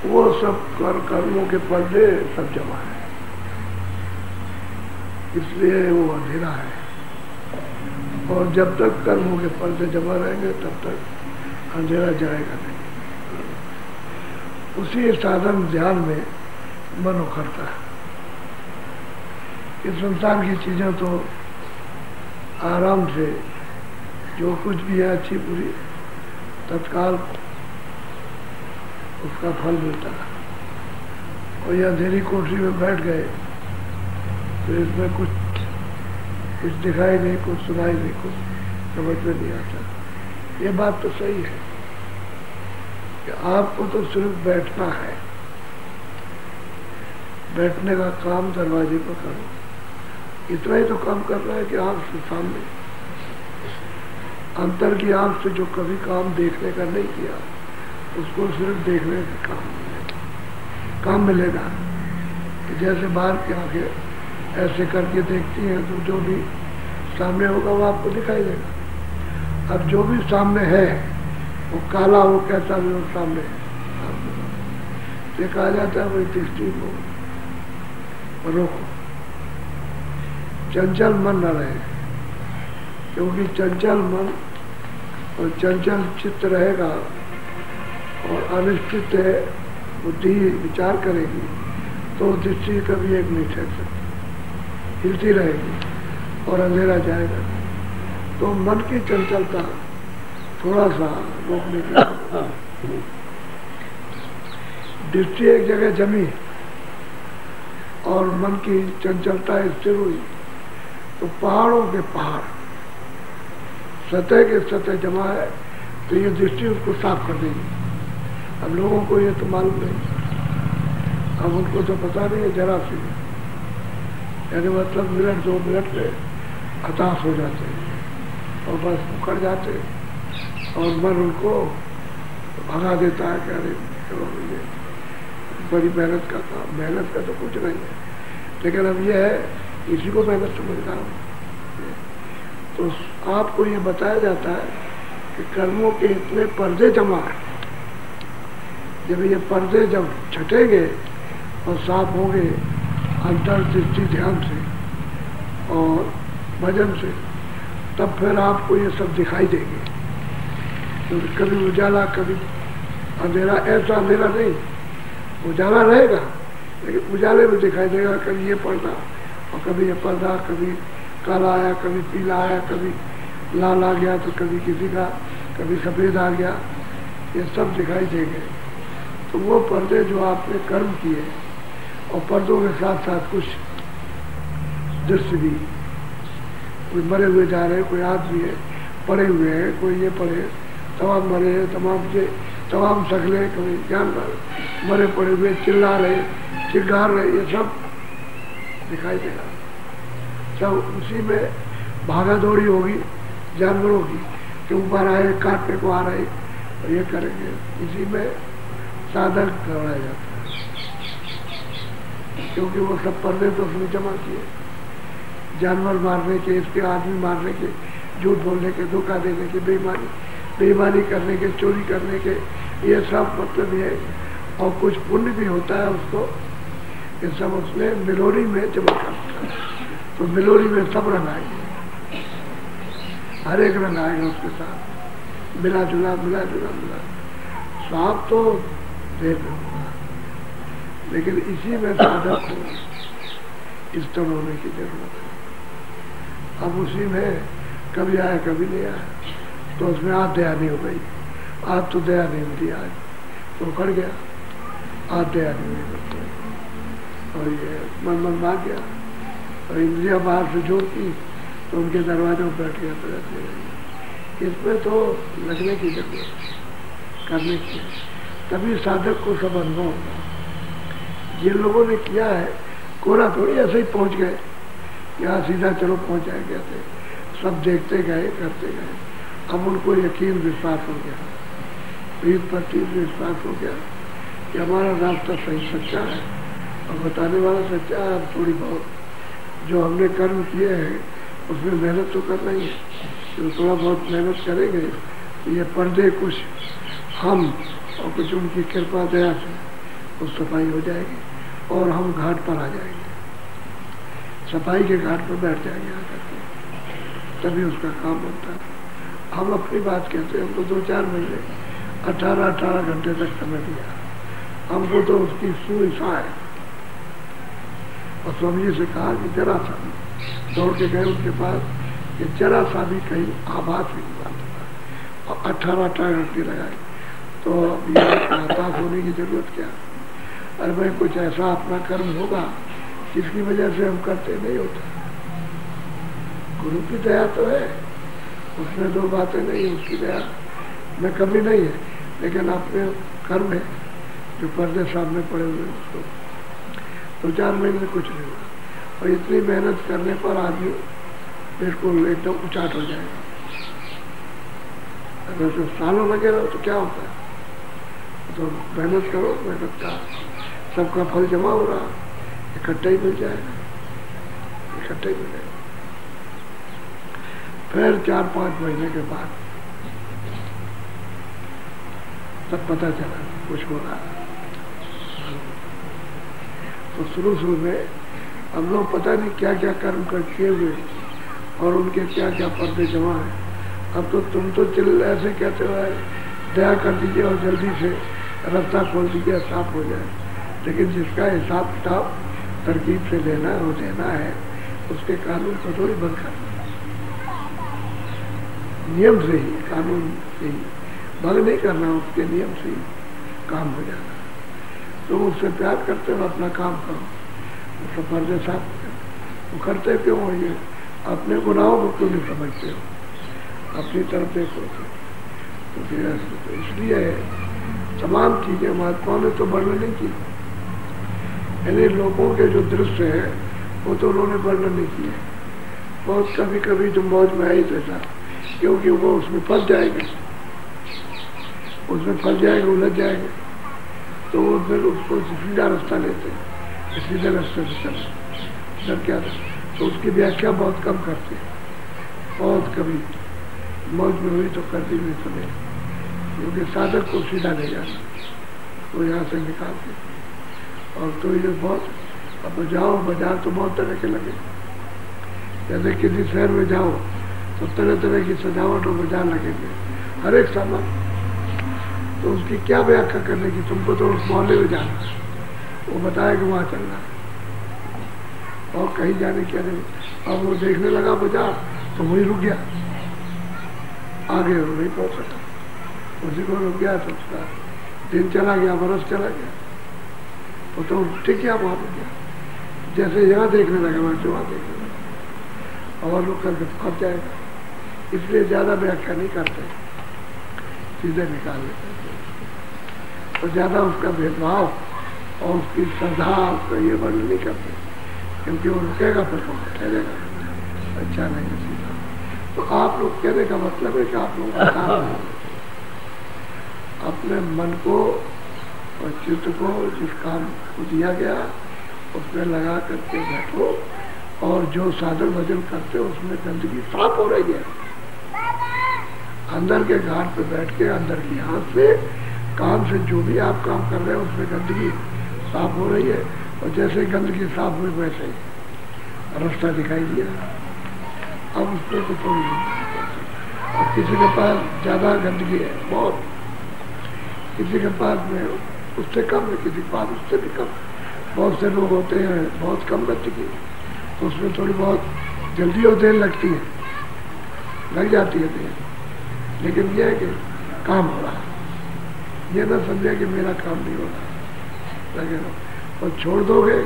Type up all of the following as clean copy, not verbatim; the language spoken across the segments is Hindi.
वो सब कर्मों के पर्दे सब जमा है, इसलिए वो अंधेरा है। और जब तक कर्मों के पर्दे जमा रहेंगे तब तक अंधेरा जाएगा नहीं। उसी साधन ध्यान में मन उखड़ता है। इस संसार की चीजें तो आराम से जो कुछ भी है अच्छी बुरी तत्काल उसका फल मिलता है। और यह अंधेरी कोठरी में बैठ गए तो इसमें कुछ दिखाई नहीं, कुछ सुनाई नहीं, कुछ समझ में नहीं आता। ये बात तो सही है कि आपको तो सिर्फ बैठना है, बैठने का काम दरवाजे पर करो। इतना ही तो काम करना है कि आंख से सामने, अंतर की आंख से जो कभी काम देखने का नहीं किया उसको सिर्फ देखने का काम मिलेगा। जैसे बाहर की आंखें ऐसे करके देखती हैं तो जो भी सामने होगा वो आपको दिखाई देगा। अब जो भी सामने है वो काला हो कैसा भी हो सामने ये कहा जाता है वही दृष्टि को रोको, चंचल मन न रहे, क्योंकि चंचल मन और चंचल चित्त रहेगा और अनिश्चित बुद्धि विचार करेगी तो दृष्टि कभी एक नहीं ठहर सकती, हिलती रहेगी और अंधेरा जाएगा। तो मन की चंचलता थोड़ा सा रोकने की दृष्टि एक जगह जमी और मन की चंचलता स्थिर हुई तो पहाड़ों के पहाड़ सतह के सतह जमा है तो ये दृष्टि उसको साफ कर देगी। अब लोगों को ये तो मालूम नहीं, अब उनको तो पता नहीं है जरा सी, यानी मतलब मिनट 2 मिनट में हताश हो जाते हैं और बस उखड़ जाते हैं और मन उनको भगा देता है कि अरे चलो ये बड़ी मेहनत का काम, मेहनत का तो कुछ नहीं है, लेकिन अब ये है इसी को मेहनत समझ रहा हूँ। तो आपको ये बताया जाता है कि कर्मों के इतने पर्दे जमा है, जब ये पर्दे जब छटेंगे और साफ होंगे अंतर्दृष्टि ध्यान से और भजन से, तब फिर आपको ये सब दिखाई देंगे। क्योंकि कभी उजाला कभी अंधेरा, ऐसा अंधेरा नहीं, उजाला रहेगा लेकिन उजाले में दिखाई देगा कभी ये पर्दा और कभी ये पर्दा, कभी काला आया, कभी पीला आया, कभी लाल आ गया तो कभी किसी का, कभी सफेद आ गया, ये सब दिखाई देंगे। तो वो पर्दे जो आपने कर्म किए और पर्दों के साथ साथ कुछ दृश्य भी, कोई मरे हुए जा रहे, कोई आदमी है पड़े हुए हैं, कोई ये पड़े, तमाम मरे हैं, तमाम शक्लें, कोई जानवर मरे पड़े हुए चिल्ला रहे, चिल्ला रहे, ये सब दिखाई देगा। सब उसी में भागा दौड़ी होगी जानवरों की कि ऊपर आए, काटने को आ रहे और ये करेंगे, इसी में साधक करवाया जाता है। क्योंकि वो सब पर्दे तो उसने जमा किए, जानवर मारने के, इसके आदमी मारने के, झूठ बोलने के, धोखा देने के, बेईमानी करने के, चोरी करने के, ये सब मतलब ये, और कुछ पुण्य भी होता है उसको, ये सब उसने मिलोरी में जमा करता है। तो मिलोरी में सब रंग आएंगे, हर एक रंग आएगा उसके साथ, मिला जुला साफ तो देख होगा, लेकिन इसी में साधक को स्थिर होने की जरूरत है। अब उसी में कभी आया कभी नहीं आया तो उसमें आज दया नहीं हो गई, आज तो दया नहीं होती, आज तो उखड़ गया, आज दया नहीं हुई और ये मन भाग गया और इंद्रिया बाहर से जोड़ती तो उनके दरवाजों पर बैठ गया तो रहते। इसमें तो लगने की जरूरत, करने की, तभी साधक को सब अनुभव होगा। जिन लोगों ने किया है कोरा थोड़ी ऐसे ही पहुंच गए, यहाँ सीधा चलो पहुंच जाएंगे, ऐसे सब देखते गए, करते गए। अब उनको यकीन विश्वास हो गया, प्रीत प्रति विश्वास हो गया कि हमारा रास्ता सही सच्चा है और बताने वाला सच्चा है। अब थोड़ी बहुत जो हमने कर्म किए हैं उसमें मेहनत तो करना ही है, तो थोड़ा बहुत मेहनत करेंगे तो ये पर्दे कुछ हम और कुछ उनकी कृपा दया से वो सफाई हो जाएगी और हम घाट पर आ जाएंगे, सफाई के घाट पर बैठ जाएंगे आकर के, तभी उसका काम बनता है। हम अपनी बात कहते हैं, हमको 2-4 महीने 18 घंटे तक समय दिया, हमको तो उसकी सुइच्छा है। और स्वामी जी से कहा कि जरा सा दौड़ के गए उनके पास कि जरा सा भी कहीं आभास भी नहीं आता, और 18 घंटे लगाए। तो अब ये आभास होने की जरूरत क्या? अरे भाई कुछ ऐसा अपना कर्म होगा जिसकी वजह से हम करते नहीं होता। गुरु की दया तो है, उसमें 2 बातें नहीं, उसकी दया में कभी नहीं है, लेकिन अपने कर्म है जो पर्दे सामने पड़े हुए उसको 2-4 महीने में कुछ नहीं हुआ। और इतनी मेहनत करने पर आदमी बिल्कुल एकदम उचाट हो जाएगा। अगर तो सालों लगे रहो तो क्या होता है? तो मेहनत करो, मेहनत का सबका फल जमा हो रहा, इकट्ठा ही मिल जाएगा, इकट्ठा ही मिलेगा। फिर 4-5 महीने के बाद तब पता चला कुछ हो रहा है। तो शुरू में हम लोग पता नहीं क्या क्या कर्म कर किए हुए और उनके क्या क्या पर्दे जमा है। अब तो तुम तो चिल्ल ऐसे कहते हो दया कर दीजिए और जल्दी से रास्ता खोल दीजिए, साफ हो जाए। लेकिन जिसका हिसाब किताब तरकीब से लेना है, वो देना है, उसके कानून को थोड़ी बंद करना, नियम से ही, कानून से ही भंग नहीं करना, उसके नियम से ही काम हो जाना। तो उससे प्यार करते हो, अपना काम करो, उसका पर्दे साफ करो। वो करते क्यों हो? ये अपने गुनाहों को क्यों नहीं समझते हो? अपनी तरफ देखो। तो इसलिए तमाम चीजें महात्माओं ने तो वर्णन नहीं की, यानी लोगों के जो दृश्य है वो तो उन्होंने वर्णन नहीं किए। बहुत कभी कभी जो मौज में आई देता, क्योंकि वो उसमें फंस जाएंगे, उसमें फंस जाएंगे, उलझ जाएंगे, तो वो फिर उसको सीधा रास्ता लेते हैं, सीधे रास्ते से चलते। जब क्या था तो उसकी व्याख्या बहुत कम करते हैं, बहुत कभी मौज में हुई तो कर दी, नहीं तो नहीं, क्योंकि साधक को सीधा ले जाना, वो यहाँ से निकालते। और तो ये बहुत, अब जाओ बाजार तो बहुत तरह के लगे, जैसे किसी शहर में जाओ तो तरह तरह की सजावट और बाजार लगेंगे, हर एक सामान। तो उसकी क्या व्याख्या करने की? तुमको तो उस मोहल्ले में जाना है, वो बताए कि वहाँ चलना है, और कहीं जाने क्या नहीं। अब वो देखने लगा बाजार तो वही रुक गया, आगे नहीं पहुँच सका, उसी को रुक गया तो उसका दिन चला गया, बरस चला गया, वो तो ठीक है वहाँ रुक गया। जैसे यहाँ देखने लगा वैसे वहाँ देखने लगा, और रुक करके फंस जाएगा। इसलिए ज़्यादा व्याख्या नहीं करते, सीधे निकाल लेते हैं। तो ज़्यादा उसका भेदभाव और उसकी श्रद्धा, उसका ये वर्णन नहीं करते, क्योंकि वो रुकेगा फिर वो ठहरेगा, अच्छा नहीं है सीधा। तो आप लोग कहने का मतलब है कि आप लोग अपने मन को और चित्त को जिस काम को दिया गया उसमें लगा करके बैठो, और जो साधन भजन करते हो उसमें गंदगी साफ हो रही है। अंदर के घाट पे बैठ के अंदर की हाथ से काम से जो भी आप काम कर रहे हो उसमें गंदगी साफ हो रही है, और जैसे गंदगी साफ हुई वैसे ही रास्ता दिखाई दिया। अब उसमें तो कोई नहीं, और किसी के पास ज़्यादा गंदगी है बहुत, किसी के पास में उससे कम है, किसी के पास उससे भी कम। बहुत से लोग होते हैं बहुत कम गंदगी, तो उसमें थोड़ी बहुत जल्दी और देर लगती है, लग जाती है देर, लेकिन यह है कि काम हो रहा है। ये ना समझे कि मेरा काम नहीं हो रहा, लगे रहो। और छोड़ दोगे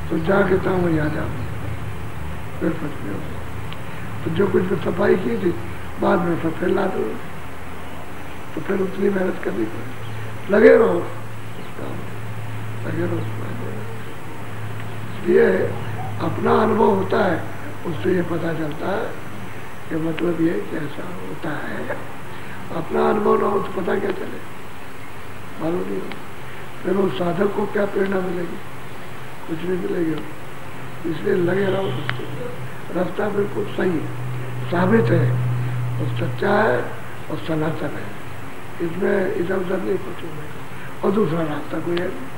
तो जाके था वहीं आ जाओ, फिर कुछ नहीं होगा। तो जो कुछ भी सफाई की थी बाद में सब फिर ला दो, तो फिर उतनी मेहनत करनी पड़े, लगे रहो लगे रहो। इसलिए अपना अनुभव होता है, उससे ये पता चलता है कि मतलब ये कैसा होता है। अपना अनुभव ना हो तो पता क्या चले, मालूम नहीं हो। फिर उस साधक को क्या प्रेरणा मिलेगी? कुछ नहीं मिलेगी। इसलिए लगे रहो, रास्ता बिल्कुल सही है, साबित है, और सच्चा है और सनातन है, इसमें इधर उधर नहीं कुछ होगा। और दूसरा रास्ता कोई है नहीं।